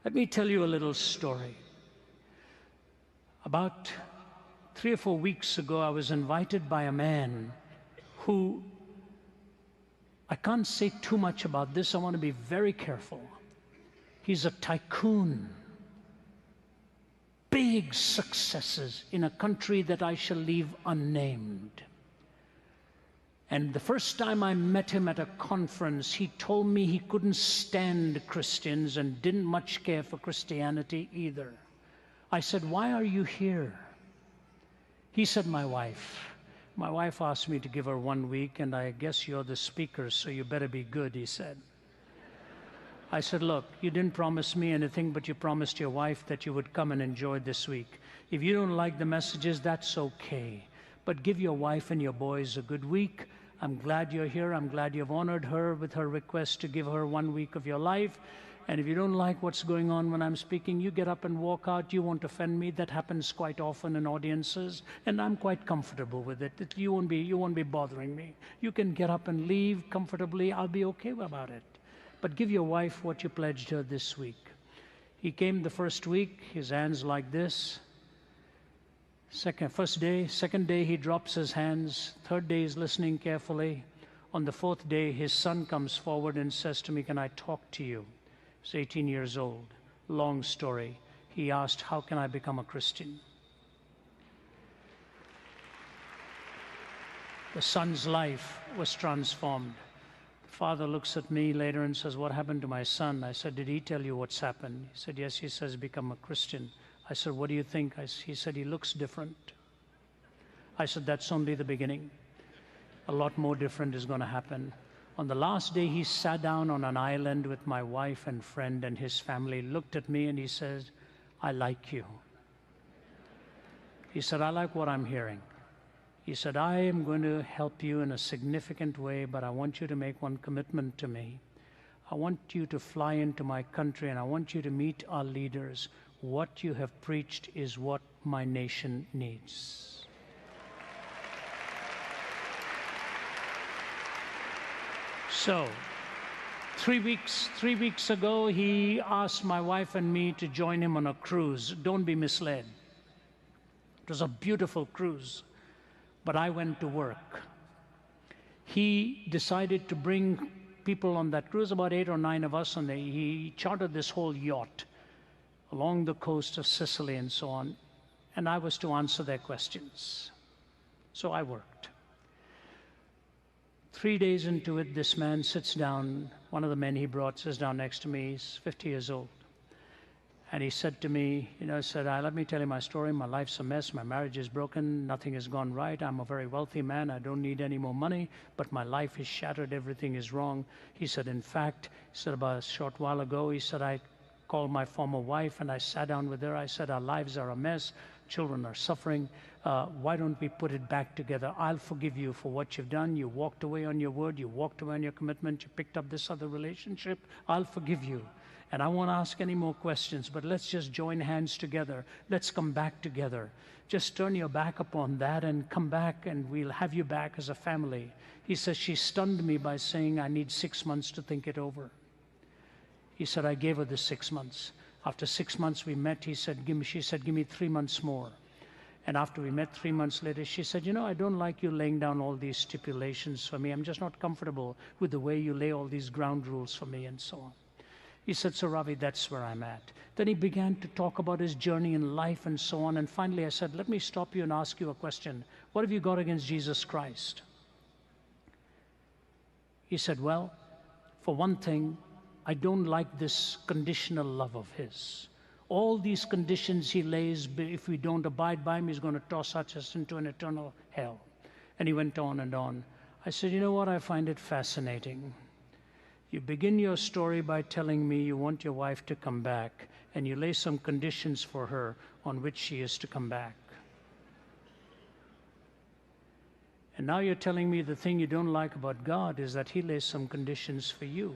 Let me tell you a little story. About 3 or 4 weeks ago, I was invited by a man who, I can't say too much about this, I want to be very careful. He's a tycoon. Big successes in a country that I shall leave unnamed. And the first time I met him at a conference, he told me he couldn't stand Christians and didn't much care for Christianity either. I said, "Why are you here?" He said, My wife asked me to give her 1 week, and I guess you're the speaker, so you better be good," he said. I said, "Look, you didn't promise me anything, but you promised your wife that you would come and enjoy this week. If you don't like the messages, that's okay. But give your wife and your boys a good week. I'm glad you're here. I'm glad you've honored her with her request to give her 1 week of your life. And if you don't like what's going on when I'm speaking, you get up and walk out. You won't offend me. That happens quite often in audiences, and I'm quite comfortable with it. You won't be bothering me. You can get up and leave comfortably. I'll be okay about it. But give your wife what you pledged her this week." He came the first week, his hands like this. Second day, he drops his hands. Third day, he's listening carefully. On the fourth day, his son comes forward and says to me, "Can I talk to you?" He's 18 years old. Long story. He asked, "How can I become a Christian?" The son's life was transformed. The father looks at me later and says, "What happened to my son?" I said, "Did he tell you what's happened?" He said, "Yes." He says, "Become a Christian." I said, "What do you think?" He said, "He looks different." I said, "That's only the beginning. A lot more different is going to happen." On the last day, he sat down on an island with my wife and friend and his family, looked at me and he says, "I like you." He said, "I like what I'm hearing." He said, "I am going to help you in a significant way, but I want you to make one commitment to me. I want you to fly into my country and I want you to meet our leaders. What you have preached is what my nation needs." So, 3 weeks ago, he asked my wife and me to join him on a cruise. Don't be misled. It was a beautiful cruise, but I went to work. He decided to bring people on that cruise, about 8 or 9 of us, and he chartered this whole yacht along the coast of Sicily and so on, and I was to answer their questions. So I worked. 3 days into it, this man sits down, one of the men he brought sits down next to me. He's 50 years old. And he said to me, let me tell you my story. My life's a mess. My marriage is broken. Nothing has gone right. I'm a very wealthy man. I don't need any more money, but my life is shattered. Everything is wrong. He said, in fact, about a short while ago, he said, I called my former wife and I sat down with her. I said, our lives are a mess. Children are suffering. Why don't we put it back together? I'll forgive you for what you've done. You walked away on your word. You walked away on your commitment. You picked up this other relationship. I'll forgive you. And I won't ask any more questions, but let's just join hands together. Let's come back together. Just turn your back upon that and come back and we'll have you back as a family. He says, she stunned me by saying, I need 6 months to think it over. He said, I gave her the 6 months. After 6 months we met, she said, give me 3 months more. And after we met 3 months later, she said, I don't like you laying down all these stipulations for me. I'm just not comfortable with the way you lay all these ground rules for me and so on. He said, so Ravi, that's where I'm at. Then he began to talk about his journey in life and so on. And finally I said, let me stop you and ask you a question. What have you got against Jesus Christ? He said, well, for one thing, I don't like this conditional love of his. All these conditions he lays, if we don't abide by him, he's going to toss us into an eternal hell. And he went on and on. I said, you know what, I find it fascinating. You begin your story by telling me you want your wife to come back, and you lay some conditions for her on which she is to come back. And now you're telling me the thing you don't like about God is that he lays some conditions for you.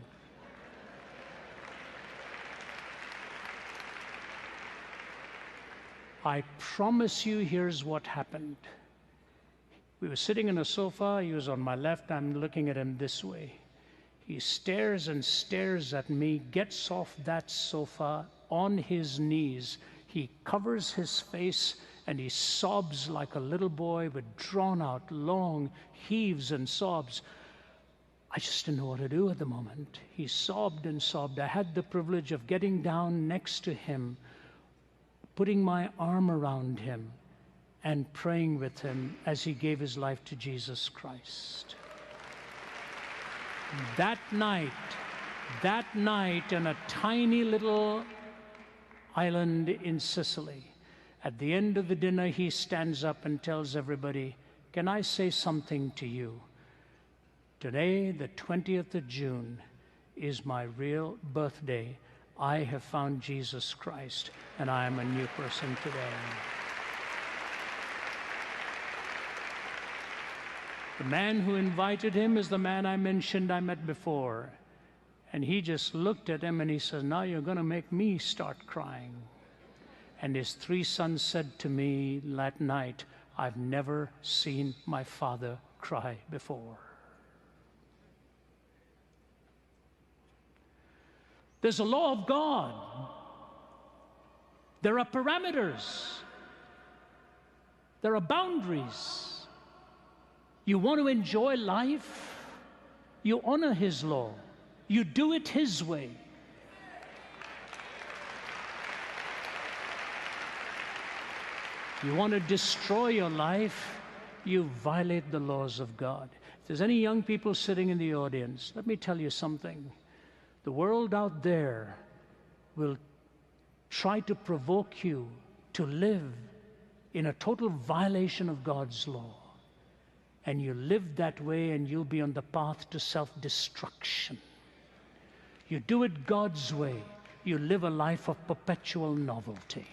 I promise you, here's what happened. We were sitting on a sofa. He was on my left. I'm looking at him this way. He stares and stares at me, gets off that sofa on his knees. He covers his face and he sobs like a little boy with drawn out, long heaves and sobs. I just didn't know what to do at the moment. He sobbed and sobbed. I had the privilege of getting down next to him, putting my arm around him, and praying with him as he gave his life to Jesus Christ. That night in a tiny little island in Sicily, at the end of the dinner, he stands up and tells everybody, "Can I say something to you? Today, the 20th of June, is my real birthday. I have found Jesus Christ, and I am a new person today." The man who invited him is the man I mentioned I met before. And he just looked at him and he said, "Now you're going to make me start crying." And his 3 sons said to me that night, "I've never seen my father cry before." There's a law of God. There are parameters. There are boundaries. You want to enjoy life? You honor His law. You do it His way. You want to destroy your life? You violate the laws of God. If there's any young people sitting in the audience, let me tell you something. The world out there will try to provoke you to live in a total violation of God's law. And you live that way and you'll be on the path to self-destruction. You do it God's way, you live a life of perpetual novelty.